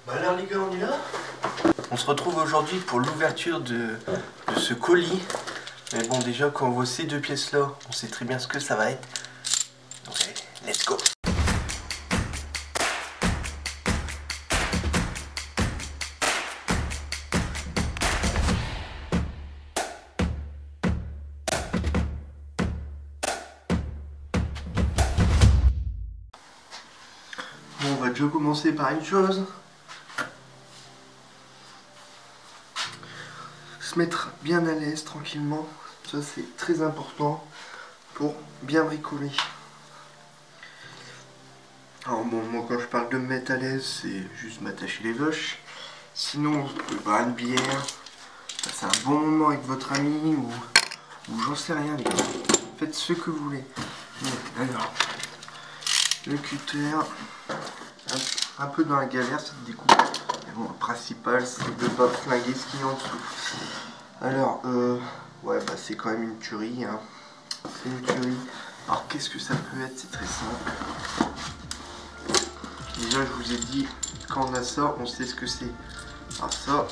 Bah alors les gars, on est là. On se retrouve aujourd'hui pour l'ouverture de ce colis. Mais bon, déjà quand on voit ces deux pièces là, on sait très bien ce que ça va être. Donc allez, let's go. Bon, on va déjà commencer par une chose. Se mettre bien à l'aise tranquillement, ça c'est très important pour bien bricoler. Alors bon, moi quand je parle de me mettre à l'aise, c'est juste m'attacher les vaches. Sinon, vous pouvez boire une bière, passer un bon moment avec votre ami ou j'en sais rien les gars. Faites ce que vous voulez. Bon, alors, le cutter, un peu dans la galère cette découpe. Mais bon, le principal c'est de ne pas flinguer ce qu'il y a en dessous. Alors, ouais, bah c'est quand même une tuerie, hein. C'est une tuerie. Alors, qu'est-ce que ça peut être? C'est très simple. Déjà, je vous ai dit, quand on a ça, on sait ce que c'est. Alors ça,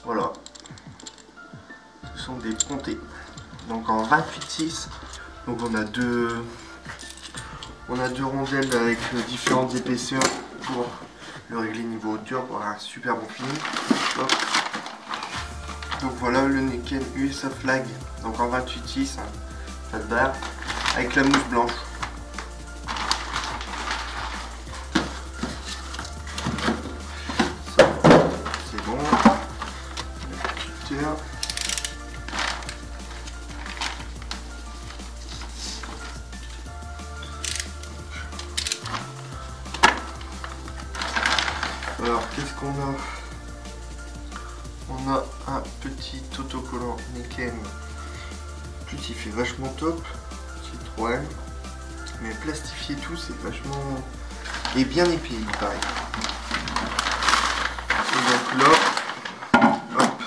voilà. Ce sont des pontés. Donc en 28,6. Donc on a deux rondelles avec différentes épaisseurs pour le régler niveau hauteur pour avoir un super bon fini. Hop. Donc voilà le Neken USA Flag, donc en 28,6, hein, pas de barre, avec la mousse blanche. Ça, c'est bon. Le cutter. Alors qu'est-ce qu'on a? On a un petit autocollant Neken. En plus il fait vachement top, Citroën. Mais plastifier tout c'est vachement... et bien épais il paraît. Et donc là, hop.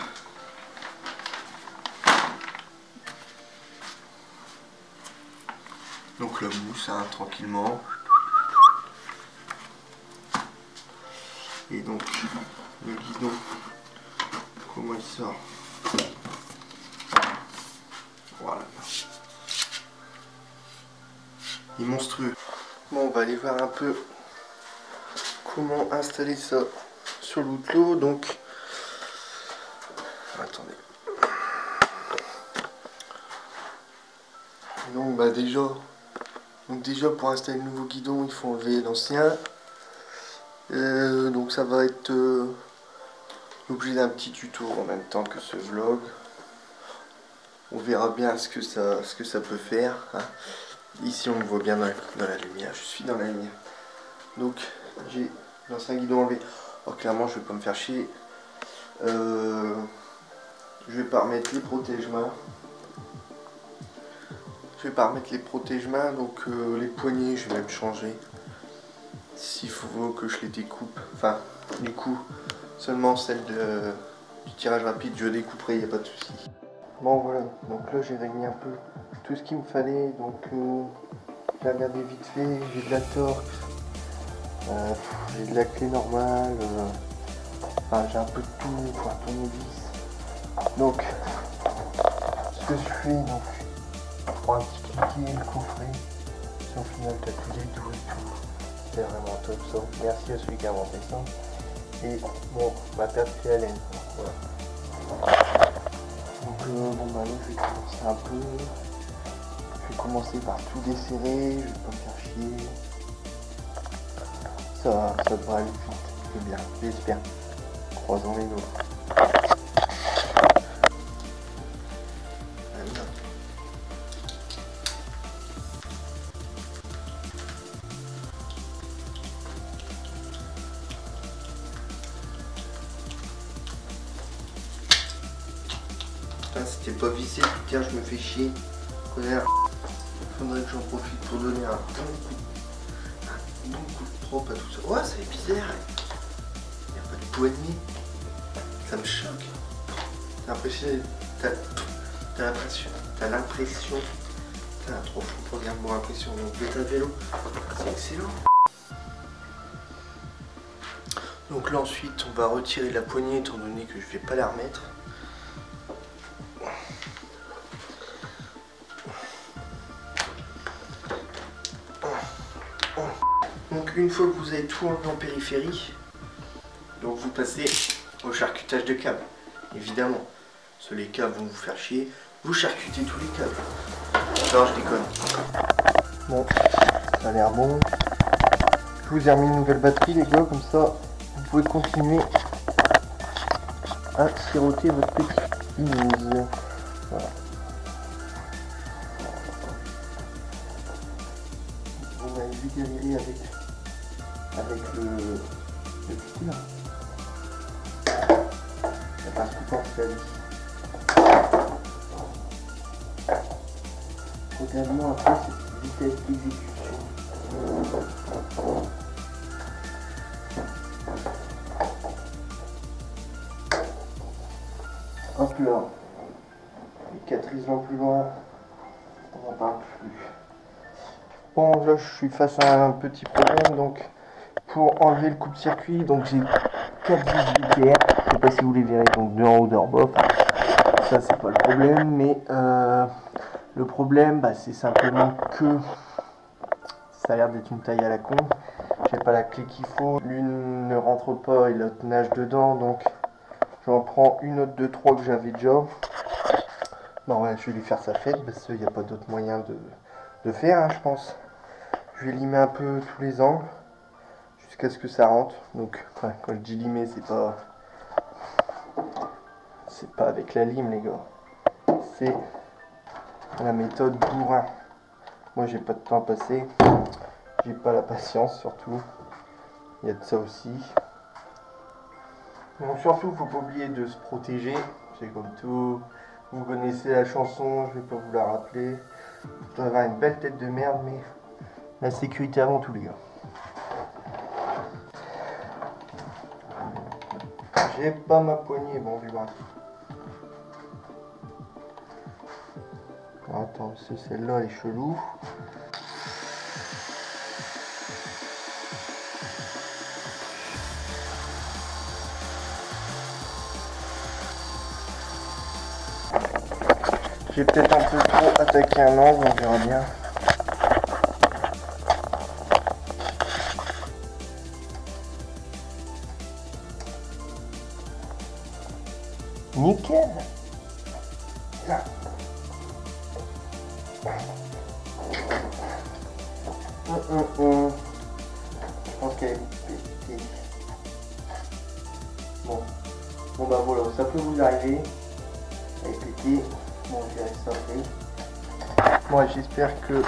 Donc la mousse hein, tranquillement. Et donc le guidon. Comment il sort? Voilà. Il est monstrueux. Bon, on va aller voir un peu comment installer ça sur l'outlot. Donc, attendez. Donc, bah déjà pour installer le nouveau guidon, il faut enlever l'ancien. Donc ça va être l'objet d'un petit tuto en même temps que ce vlog. On verra bien ce que ça peut faire. Hein. Ici on me voit bien dans la lumière, je suis dans la lumière. Donc j'ai l'ancien guidon enlevé. Alors clairement je vais pas me faire chier. Je vais pas remettre les protège-mains. Donc les poignées je vais même changer. S'il faut que je les découpe. Enfin du coup seulement celle du tirage rapide je découperai, il n'y a pas de souci. Bon voilà, donc là j'ai réuni un peu tout ce qu'il me fallait, donc j'ai regardé vite fait, j'ai de la torque, j'ai de la clé normale, enfin j'ai un peu de tout pour un tournevis. Donc ce que je fais, donc je prends un petit cliquet, le coffret, et au final t'as tous les doux et tout, c'est vraiment top ça, merci à celui qui a inventé ça. Et bon, ma perte fait haleine, voilà. Donc bon bah là je vais commencer un peu. Je vais commencer par tout desserrer, je vais pas me faire chier. Ça devrait aller vite, c'est bien, j'espère. Croisons les doigts. C'était pas vissé, putain, je me fais chier. Connard. Faudrait que j'en profite pour donner un bon coup de propre à tout ça. Ouais, c'est bizarre. Il n'y a pas de poignée. Ça me choque. T'as l'impression. T'as trop fou pour dire mon impression. Donc de ta vélo, c'est excellent. Donc là ensuite on va retirer la poignée étant donné que je vais pas la remettre. Donc une fois que vous avez tout enlevé en périphérie, donc vous passez au charcutage de câbles, évidemment. Parce que les câbles vont vous faire chier, vous charcutez tous les câbles. Non, je déconne. Bon, ça a l'air bon. Je vous ai remis une nouvelle batterie les gars, comme ça vous pouvez continuer à siroter votre petit news. Voilà. On a vu galérer avec le petit là. Ça passe tout le temps c'est la vie. Regarde-moi un peu cette vitesse d'exécution. Hop là. Les 4 vont plus loin. On n'en parle plus. Bon là je suis face à un petit problème donc pour enlever le coupe-circuit donc j'ai 4 vis VTR. Je sais pas si vous les verrez donc de en haut de en bas. Ça c'est pas le problème mais le problème bah, c'est simplement que ça a l'air d'être une taille à la con. J'ai pas la clé qu'il faut. L'une ne rentre pas et l'autre nage dedans donc j'en prends une autre de 3 que j'avais déjà. Bon ouais je vais lui faire sa fête parce qu'il n'y a pas d'autre moyen de faire hein, je pense. Je vais limer un peu tous les angles jusqu'à ce que ça rentre. Donc ouais, quand je dis limer c'est pas avec la lime les gars. C'est la méthode bourrin. Moi j'ai pas de temps à passer. J'ai pas la patience surtout. Il y a de ça aussi. Donc surtout faut pas oublier de se protéger. C'est comme tout. Vous connaissez la chanson, je vais pas vous la rappeler. Vous doit avoir une belle tête de merde mais la sécurité avant tout les gars. J'ai pas ma poignée, bon du moins. Attends, celle-là elle est chelou. J'ai peut-être un peu trop attaqué un angle, on verra bien. Nickel. Là. Je pense qu'elle est pétée. Bon bah voilà, ça peut vous arriver. Elle est pétée. Bon, je verrai ça après. Moi j'espère que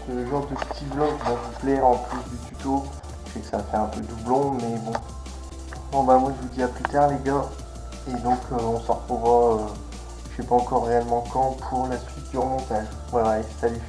ce genre de petit vlog va vous plaire en plus du tuto. Je sais que ça va faire un peu doublon mais bon. Bon bah moi je vous dis à plus tard les gars. Et donc on se retrouvera, je sais pas encore réellement quand, pour la suite du remontage. Voilà, allez, salut.